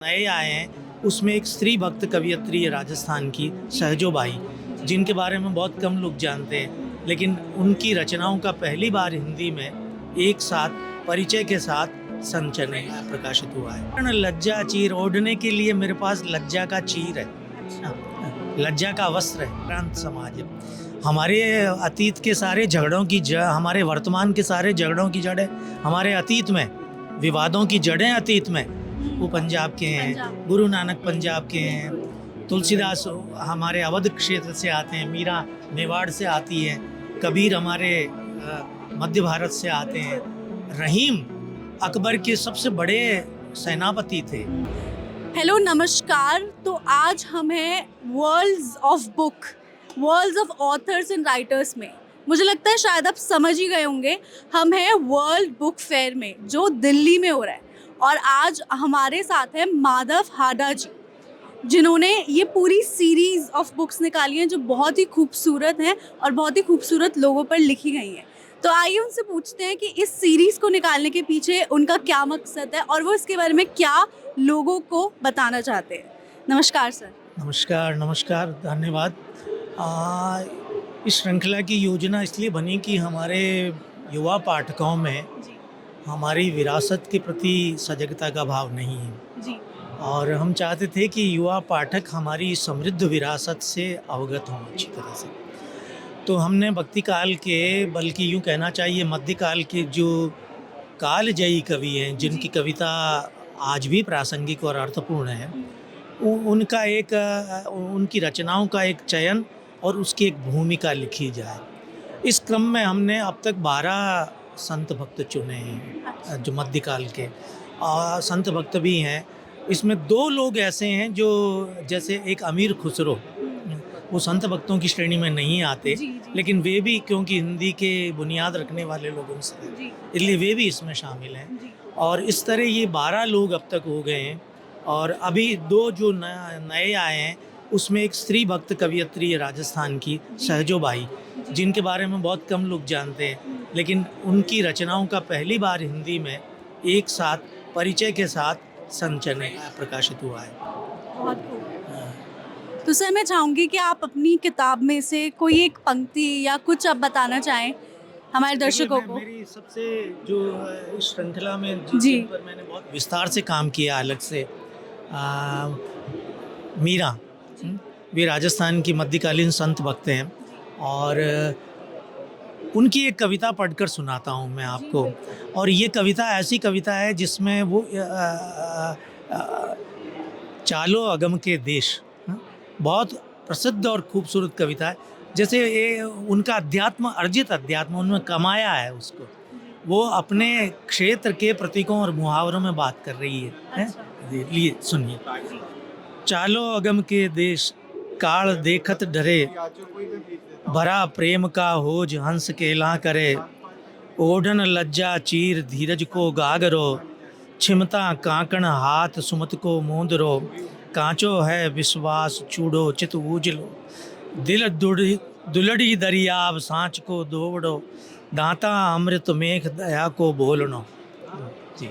नए आए हैं उसमें एक स्त्री भक्त कवियत्री है राजस्थान की सहजोबाई, जिनके बारे में बहुत कम लोग जानते हैं, लेकिन उनकी रचनाओं का पहली बार हिंदी में एक साथ परिचय के साथ संचय प्रकाशित हुआ है। लज्जा चीर ओढ़ने के लिए मेरे पास लज्जा का चीर है, लज्जा का वस्त्र है। प्रांत समाज है। हमारे अतीत के सारे झगड़ों की हमारे वर्तमान के सारे झगड़ों की जड़ है हमारे अतीत में, विवादों की जड़ें अतीत में वो पंजाब के हैं, गुरु नानक पंजाब के हैं, तुलसीदास हमारे अवध क्षेत्र से आते हैं, मीरा मेवाड़ से आती है, कबीर हमारे मध्य भारत से आते हैं, रहीम अकबर के सबसे बड़े सेनापति थे। हेलो नमस्कार। तो आज हम हैं worlds of book, worlds of authors and writers में। मुझे लगता है शायद आप समझ ही गए होंगे, हम हैं वर्ल्ड बुक फेयर में जो दिल्ली में हो रहा है। और आज हमारे साथ हैं माधव हाडा जी, जिन्होंने ये पूरी सीरीज़ ऑफ बुक्स निकाली हैं जो बहुत ही खूबसूरत हैं और बहुत ही खूबसूरत लोगों पर लिखी गई हैं। तो आइए उनसे पूछते हैं कि इस सीरीज़ को निकालने के पीछे उनका क्या मकसद है और वो इसके बारे में क्या लोगों को बताना चाहते हैं। नमस्कार सर। नमस्कार नमस्कार, धन्यवाद। इस श्रृंखला की योजना इसलिए बनी कि हमारे युवा पाठकों में हमारी विरासत के प्रति सजगता का भाव नहीं है जी। और हम चाहते थे कि युवा पाठक हमारी समृद्ध विरासत से अवगत हों अच्छी तरह से। तो हमने भक्ति काल के, बल्कि यूँ कहना चाहिए मध्यकाल के जो कालजयी कवि हैं, जिनकी कविता आज भी प्रासंगिक और अर्थपूर्ण है, उनका एक उनकी रचनाओं का एक चयन और उसकी एक भूमिका लिखी जाए। इस क्रम में हमने अब तक 12 संत भक्त चुने हैं जो मध्यकाल के, और संत भक्त भी हैं। इसमें 2 लोग ऐसे हैं जो, जैसे एक अमीर खुसरो, वो संत भक्तों की श्रेणी में नहीं आते, लेकिन वे भी क्योंकि हिंदी के बुनियाद रखने वाले लोगों से हैं, इसलिए वे भी इसमें शामिल हैं। और इस तरह ये 12 लोग अब तक हो गए हैं। और अभी 2 जो नए आए हैं उसमें एक स्त्री भक्त कवियत्री है राजस्थान की सहजोबाई, जिनके बारे में बहुत कम लोग जानते हैं, लेकिन उनकी रचनाओं का पहली बार हिंदी में एक साथ परिचय के साथ संचय प्रकाशित हुआ है। बहुत खूब। तो सर मैं चाहूँगी कि आप अपनी किताब में से कोई एक पंक्ति या कुछ आप बताना चाहें हमारे दर्शकों को। मेरी सबसे जो इस श्रृंखला में जिन पर मैंने बहुत विस्तार से काम किया अलग से, मीरा, वे राजस्थान की मध्यकालीन संत भक्त हैं और उनकी एक कविता पढ़कर सुनाता हूँ मैं आपको। और ये कविता ऐसी कविता है जिसमें वो चालो अगम के देश, बहुत प्रसिद्ध और खूबसूरत कविता है। जैसे ये उनका अध्यात्म, अर्जित अध्यात्म उन्होंने कमाया है उसको, वो अपने क्षेत्र के प्रतीकों और मुहावरों में बात कर रही है। लिए सुनिए। चालो अगम के देश, काल देखत डरे, भरा प्रेम का होज हंस केला करे, ओढ़न लज्जा चीर धीरज को गागरो, छिमता कांकण हाथ सुमत को मूंदरो, कांचो है विश्वास चूड़ो चित उजलो, दिल दुलड़ी दरियाव सांच को दोवड़ो, दांता अमृत मेघ दया को बोलनो। जी,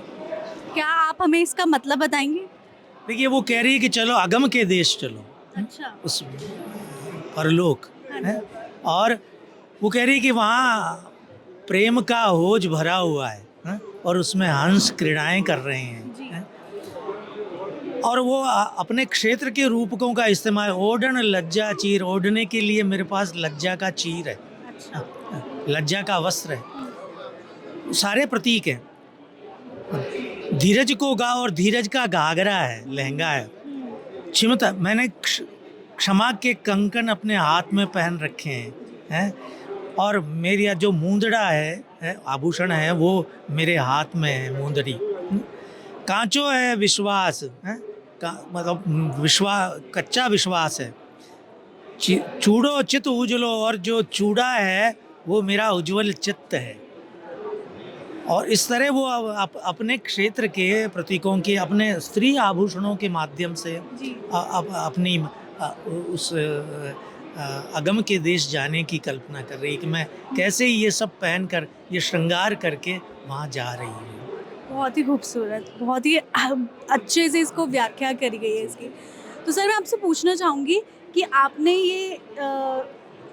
क्या आप हमें इसका मतलब बताएंगे? देखिए, वो कह रही है कि चलो अगम के देश चलो। अच्छा। उस परलोक है, और वो कह रही है कि वहाँ प्रेम का होज भरा हुआ है और उसमें हंस क्रीड़ाएं कर रहे हैं। और वो अपने क्षेत्र के रूपकों का इस्तेमाल, ओढ़न लज्जा चीर, ओढ़ने के लिए मेरे पास लज्जा का चीर है, लज्जा का वस्त्र है, सारे प्रतीक हैं। धीरज को गा, और धीरज का घाघरा है, लहंगा है। क्षमता, मैंने क्षमा के कंकन अपने हाथ में पहन रखे हैं, और मेरी जो मूंदड़ा है आभूषण है, वो मेरे हाथ में है मूंदड़ी। कांचो है विश्वास, मतलब कच्चा विश्वास है। चूड़ो चित उजलो, और जो चूड़ा है वो मेरा उज्जवल चित्त है। और इस तरह वो अपने क्षेत्र के प्रतीकों के, अपने स्त्री आभूषणों के माध्यम से अपनी उस अगम के देश जाने की कल्पना कर रही है कि मैं कैसे ये सब पहनकर, ये श्रृंगार करके वहाँ जा रही हूँ। बहुत ही खूबसूरत, बहुत ही अच्छे से इसको व्याख्या करी गई है इसकी। तो सर मैं आपसे पूछना चाहूँगी कि आपने ये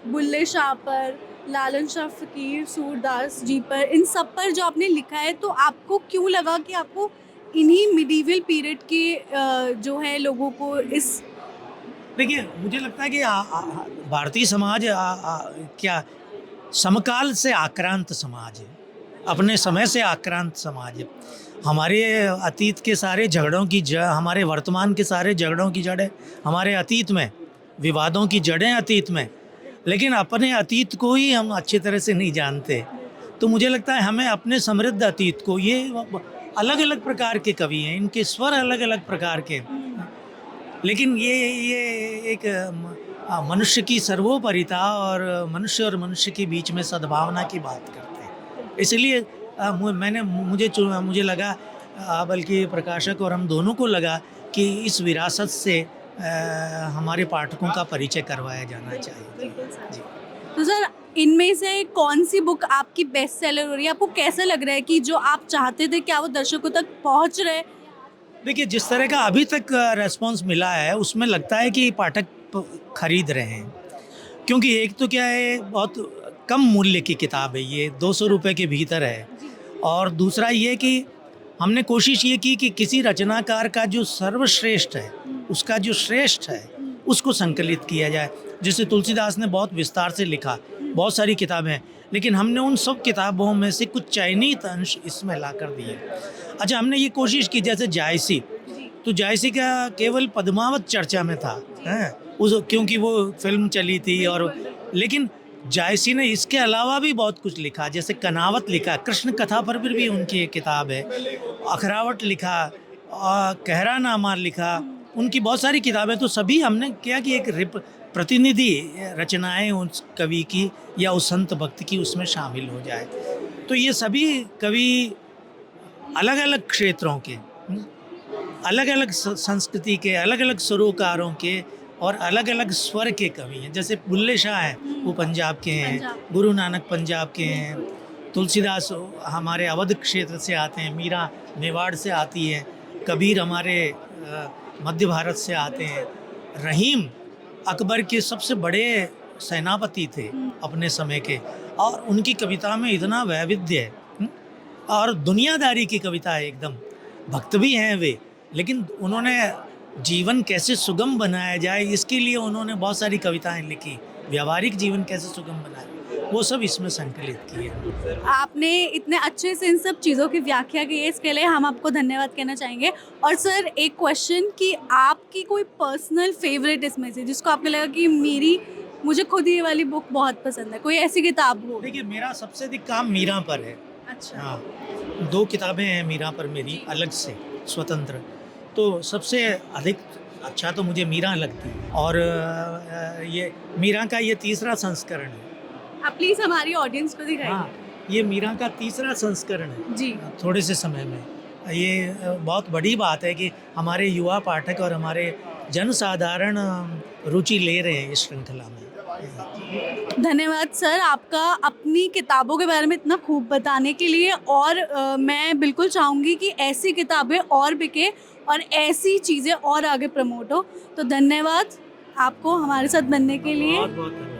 बुल्ले शाह पर, लालन शाह फ़कीर, सूरदास जी पर, इन सब पर जो आपने लिखा है, तो आपको क्यों लगा कि आपको इन्हीं मिडीवल पीरियड के जो है लोगों को इस देखिए, मुझे लगता है कि भारतीय समाज क्या समकाल से आक्रांत समाज है, अपने समय से आक्रांत समाज है। हमारे अतीत के सारे झगड़ों की हमारे वर्तमान के सारे झगड़ों की जड़ें हमारे अतीत में, विवादों की जड़ें अतीत में, लेकिन अपने अतीत को ही हम अच्छी तरह से नहीं जानते। तो मुझे लगता है हमें अपने समृद्ध अतीत को, ये अलग अलग प्रकार के कवि हैं, इनके स्वर अलग अलग प्रकार के, लेकिन ये एक मनुष्य की सर्वोपरिता और मनुष्य के बीच में सद्भावना की बात करते हैं। इसलिए मुझे लगा, बल्कि प्रकाशक और हम दोनों को लगा कि इस विरासत से हमारे पाठकों का परिचय करवाया जाना चाहिए। जी। तो सर इनमें से कौन सी बुक आपकी बेस्ट सेलर हो रही है? आपको कैसा लग रहा है कि जो आप चाहते थे क्या वो दर्शकों तक पहुंच रहे? देखिए, जिस तरह का अभी तक रेस्पॉन्स मिला है उसमें लगता है कि पाठक खरीद रहे हैं, क्योंकि एक तो क्या है, बहुत कम मूल्य की किताब है, ये 200 रुपये के भीतर है, और दूसरा ये कि हमने कोशिश ये की कि किसी रचनाकार का जो सर्वश्रेष्ठ है, उसका जो श्रेष्ठ है, उसको संकलित किया जाए। जैसे तुलसीदास ने बहुत विस्तार से लिखा, बहुत सारी किताबें हैं, लेकिन हमने उन सब किताबों में से कुछ चयनित अंश इसमें ला कर दिए। अच्छा, हमने ये कोशिश की, जैसे जायसी, तो जायसी का केवल पद्मावत चर्चा में था, हैं, क्योंकि वो फिल्म चली थी, और लेकिन जायसी ने इसके अलावा भी बहुत कुछ लिखा, जैसे कनावत लिखा, कृष्ण कथा पर भी उनकी एक किताब है, अखरावट लिखा, और कहरा नामा लिखा, उनकी बहुत सारी किताबें। तो सभी हमने क्या कि एक प्रतिनिधि रचनाएं उस कवि की या उस संत भक्त की उसमें शामिल हो जाए। तो ये सभी कवि अलग अलग क्षेत्रों के, अलग अलग संस्कृति के, अलग अलग सरोकारों के और अलग अलग स्वर के कवि हैं। जैसे बुल्ले शाह हैं, वो पंजाब के हैं, गुरु नानक पंजाब के हैं, तुलसीदास हमारे अवध क्षेत्र से आते हैं, मीरा मेवाड़ से आती है, कबीर हमारे मध्य भारत से आते हैं, रहीम अकबर के सबसे बड़े सेनापति थे अपने समय के, और उनकी कविता में इतना वैविध्य है, और दुनियादारी की कविता है एकदम। भक्त भी हैं वे, लेकिन उन्होंने जीवन कैसे सुगम बनाया जाए इसके लिए उन्होंने बहुत सारी कविताएं लिखी, व्यावहारिक जीवन कैसे सुगम बनाए, वो सब इसमें संकलित किए। आपने इतने अच्छे से इन सब चीज़ों की व्याख्या की है, इसके लिए हम आपको धन्यवाद कहना चाहेंगे। और सर एक क्वेश्चन कि आपकी कोई पर्सनल फेवरेट इसमें से जिसको आपको लगा कि मुझे खुद ये वाली बुक बहुत पसंद है, कोई ऐसी किताब हो? देखिए, मेरा सबसे अधिक काम मीरा पर है। अच्छा। हाँ, 2 किताबें हैं मीरा पर मेरी अलग से, स्वतंत्र। तो सबसे अधिक अच्छा तो मुझे मीरा लगती है, और ये मीरा का ये 3रा संस्करण है। आप प्लीज़ हमारी ऑडियंस को दिखाइए। हाँ, ये मीरा का 3रा संस्करण है जी। थोड़े से समय में। ये बहुत बड़ी बात है कि हमारे युवा पाठक और हमारे जनसाधारण रुचि ले रहे हैं इस श्रृंखला में। धन्यवाद सर आपका अपनी किताबों के बारे में इतना खूब बताने के लिए, और मैं बिल्कुल चाहूँगी कि ऐसी किताबें और बिके और ऐसी चीज़ें और आगे प्रमोट हो। तो धन्यवाद आपको हमारे साथ बनने के लिए। बहुत बहुत धन्यवाद।